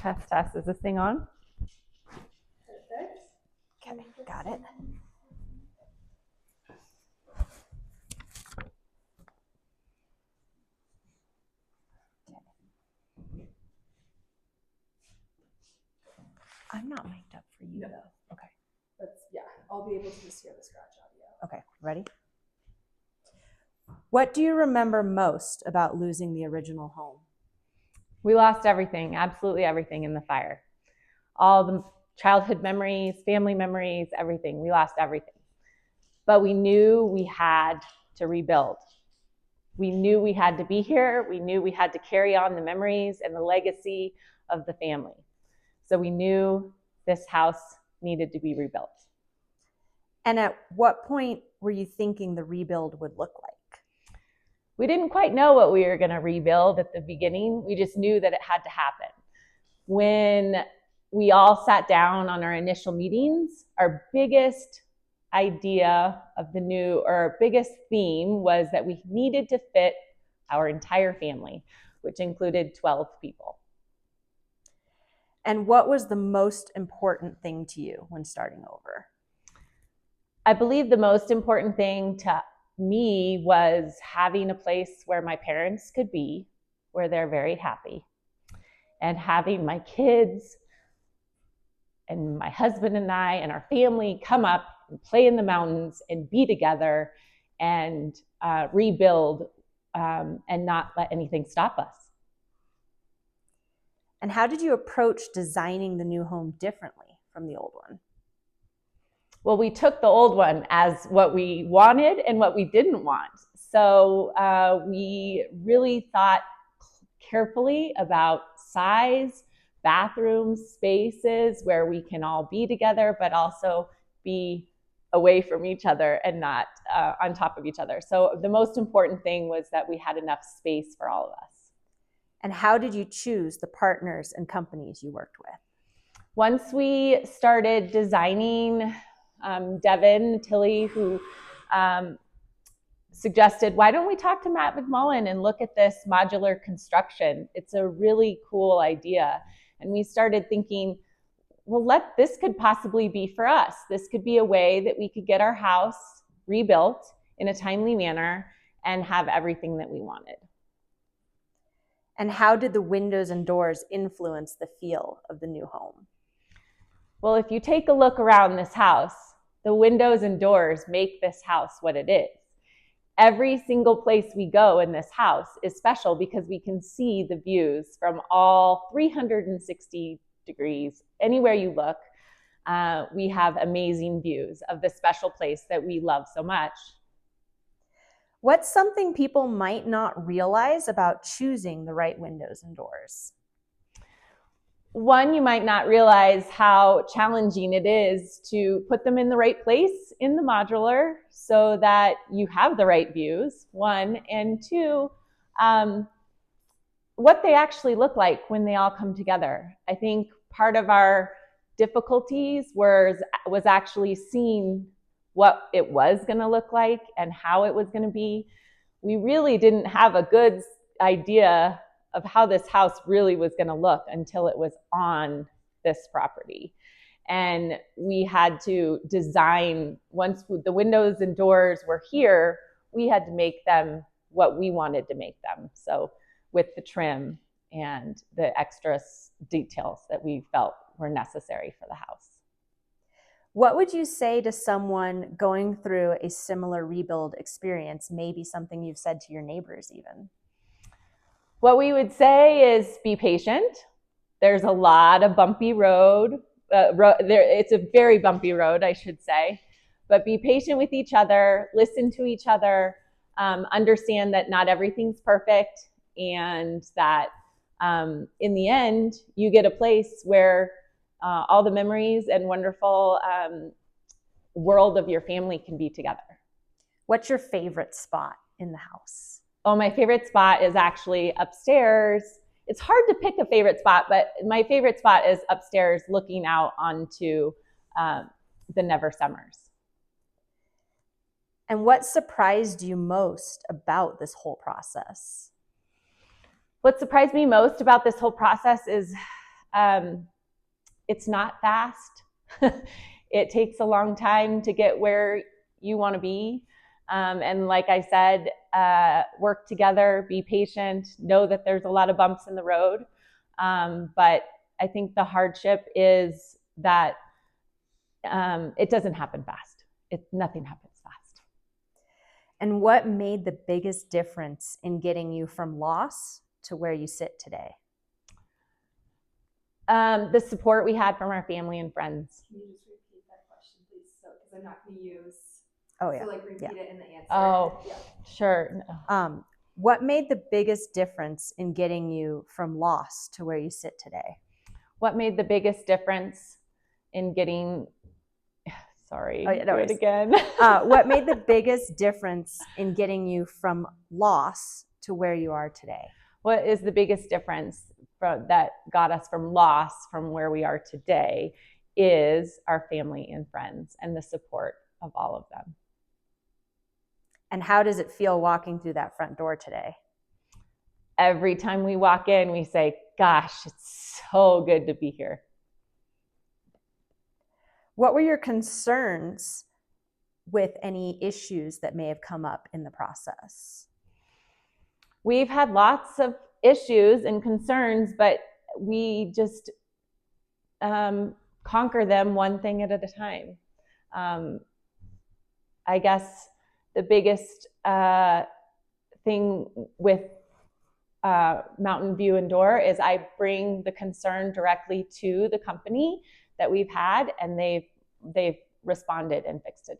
Test, test. Is this thing on? Okay, got it. I'm not mic'd up for you though. Okay. Yeah, I'll be able to just hear the scratch audio. Okay, ready? What do you remember most about losing the original home? We lost everything, absolutely everything in the fire. All the childhood memories, family memories, everything. We lost everything. But we knew we had to rebuild. We knew we had to be here. We knew we had to carry on the memories and the legacy of the family. So we knew this house needed to be rebuilt. And at what point were you thinking the rebuild would look like? We didn't quite know what we were going to rebuild at the beginning. We just knew that it had to happen. When we all sat down on our initial meetings, our biggest idea of the new, or our biggest theme was that we needed to fit our entire family, which included 12 people. And what was the most important thing to you when starting over? I believe the most important thing to me was having a place where my parents could be, where they're very happy, and having my kids and my husband and I and our family come up and play in the mountains and be together and rebuild and not let anything stop us. And how did you approach designing the new home differently from the old one? Well, we took the old one as what we wanted and what we didn't want. So we really thought carefully about size, bathrooms, spaces where we can all be together, but also be away from each other and not on top of each other. So the most important thing was that we had enough space for all of us. And how did you choose the partners and companies you worked with? Once we started designing, Devon Tilly, who suggested, why don't we talk to Matt McMullen and look at this modular construction? It's a really cool idea. And we started thinking, well, this could possibly be for us. This could be a way that we could get our house rebuilt in a timely manner and have everything that we wanted. And how did the windows and doors influence the feel of the new home? Well, if you take a look around this house, the windows and doors make this house what it is. Every single place we go in this house is special because we can see the views from all 360 degrees. Anywhere you look, we have amazing views of this special place that we love so much. What's something people might not realize about choosing the right windows and doors? One, you might not realize how challenging it is to put them in the right place in the modular so that you have the right views, one, and two, what they actually look like when they all come together. I think part of our difficulties was actually seeing what it was going to look like and how it was going to be. We really didn't have a good idea of how this house really was going to look until it was on this property. And we had to design, once the windows and doors were here, we had to make them what we wanted to make them. So with the trim and the extra details that we felt were necessary for the house. What would you say to someone going through a similar rebuild experience, maybe something you've said to your neighbors even? What we would say is be patient. There's a lot of bumpy road. It's a very bumpy road, I should say. But be patient with each other, listen to each other, understand that not everything's perfect, and that in the end, you get a place where all the memories and wonderful world of your family can be together. What's your favorite spot in the house? Oh, my favorite spot is actually upstairs. It's hard to pick a favorite spot, but my favorite spot is upstairs looking out onto the Never Summers. And what surprised you most about this whole process? What surprised me most about this whole process is it's not fast. It takes a long time to get where you want to be. And like I said, work together, be patient, know that there's a lot of bumps in the road. But I think the hardship is that it doesn't happen fast. Nothing happens fast. And what made the biggest difference in getting you from loss to where you sit today? The support we had from our family and friends. Can you just repeat that question, please? So, because I'm not going to use. Oh, yeah. So, like, repeat it in the answer. Oh, yeah. Sure. What made the biggest difference in getting you from loss to where you sit today? What made the biggest difference in getting, sorry, Oh, yeah, no do it worries. again. What made the biggest difference in getting you from loss to where you are today? What is the biggest difference that got us from loss from where we are today is our family and friends and the support of all of them. And how does it feel walking through that front door today? Every time we walk in, we say, gosh, it's so good to be here. What were your concerns with any issues that may have come up in the process? We've had lots of issues and concerns, but we just conquer them one thing at a time. I guess the biggest thing with Mountain View and Door is I bring the concern directly to the company that we've had, and they've responded and fixed it.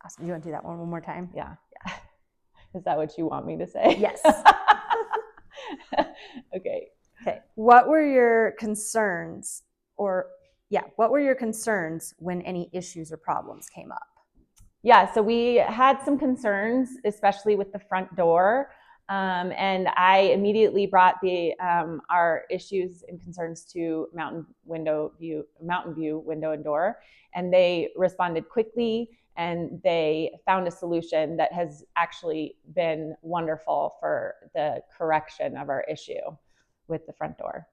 Awesome. You want to do that one more time? Yeah. Is that what you want me to say? Yes. Okay. What were your concerns what were your concerns when any issues or problems came up? Yeah, so we had some concerns, especially with the front door. And I immediately brought our issues and concerns to Mountain View Window and Door, and they responded quickly, and they found a solution that has actually been wonderful for the correction of our issue with the front door.